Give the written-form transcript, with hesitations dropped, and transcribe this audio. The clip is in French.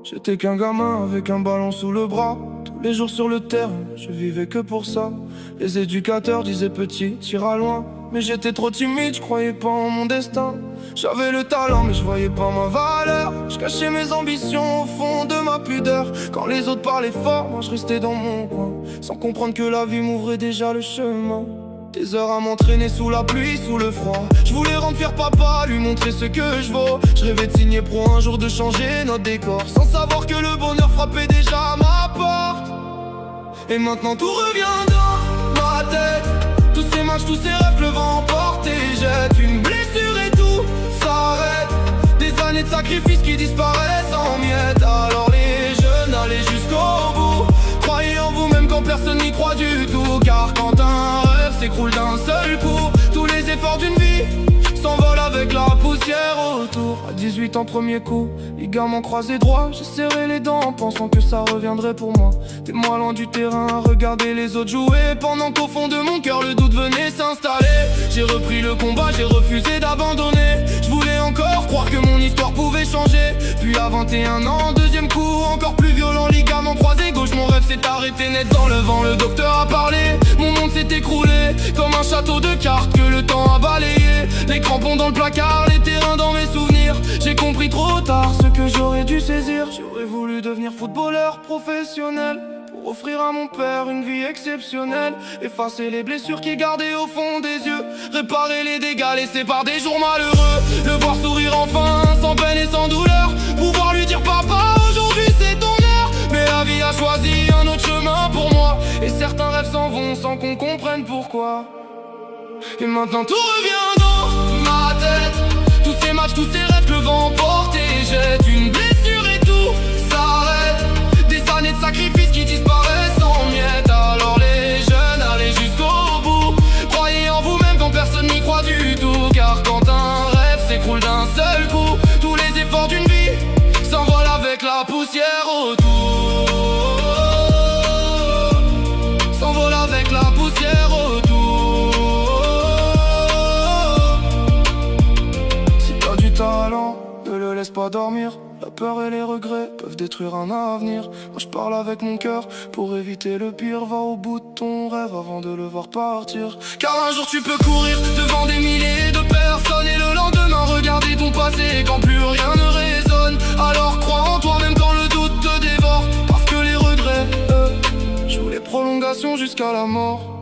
J'étais qu'un gamin avec un ballon sous le bras. Tous les jours sur le terrain, je vivais que pour ça. Les éducateurs disaient petit, t'iras loin. Mais j'étais trop timide, je croyais pas en mon destin. J'avais le talent mais je voyais pas ma valeur. Je cachais mes ambitions au fond de ma pudeur. Quand les autres parlaient fort, moi je restais dans mon coin, sans comprendre que la vie m'ouvrait déjà le chemin. Des heures à m'entraîner sous la pluie, sous le froid. Je voulais rendre fier papa, lui montrer ce que je vaux. Je rêvais de signer pro un jour, de changer notre décor, sans savoir que le bonheur frappait déjà à ma porte. Et maintenant tout revient dans ma tête. Tous ces matchs, tous ces rêves, le vent emporte et jette. Une blessure et tout s'arrête. Des années de sacrifices qui disparaissent en miettes. Alors les jeunes, allez jusqu'au bout. Croyez en vous même quand personne n'y croit du tout. Car quand un rêve s'écroule d'un seul coup, tous les efforts d'une vie s'envolent avec la poussière autour. À 18 ans, premier coup, ligaments croisés droit. J'ai serré les dents en pensant que ça reviendrait pour moi. T'es moi loin du terrain à regarder les autres jouer, pendant qu'au fond de mon cœur le doute venait s'installer. J'ai repris le combat, j'ai refusé d'abandonner. Je voulais encore croire que mon histoire pouvait changer. Puis à 21 ans, deuxième coup, encore plus violent, ligament croisé gauche. Mon rêve s'est arrêté net dans le vent, le docteur a parlé. Mon monde s'est écroulé comme un château de cartes que le temps a balayé. Les crampons dans le placard, les terrains dans mes souvenirs. J'ai compris trop tard ce que j'aurais dû saisir. J'aurais voulu devenir footballeur professionnel pour offrir à mon père une vie exceptionnelle. Effacer les blessures qu'il gardait au fond des yeux, réparer les dégâts laissés par des jours malheureux. Le voir sourire enfin, sans peine et sans douleur. Pouvoir lui dire papa, aujourd'hui c'est ton heure. Mais la vie a choisi un autre chemin pour moi. Et certains rêves s'en vont sans qu'on comprenne pourquoi. Et maintenant tout revient dans ma tête. Tous ces matchs, tous ces rêves que le vent emporte et jette. Une blessure et tout s'arrête. Des années de sacrifices qui disparaissent en miettes. Alors les jeunes, allez jusqu'au bout. Croyez en vous-même quand personne n'y croit du tout. Car quand un rêve s'écroule d'un seul coup, tous les efforts d'une vie s'envolent avec la poussière autour. S'envolent avec la poussière autour. Talent, ne le laisse pas dormir. La peur et les regrets peuvent détruire un avenir. Moi je parle avec mon cœur pour éviter le pire. Va au bout de ton rêve avant de le voir partir. Car un jour tu peux courir devant des milliers de personnes et le lendemain regarder ton passé quand plus rien ne résonne. Alors crois en toi même quand le doute te dévore. Parce que les regrets, jouent les prolongations jusqu'à la mort.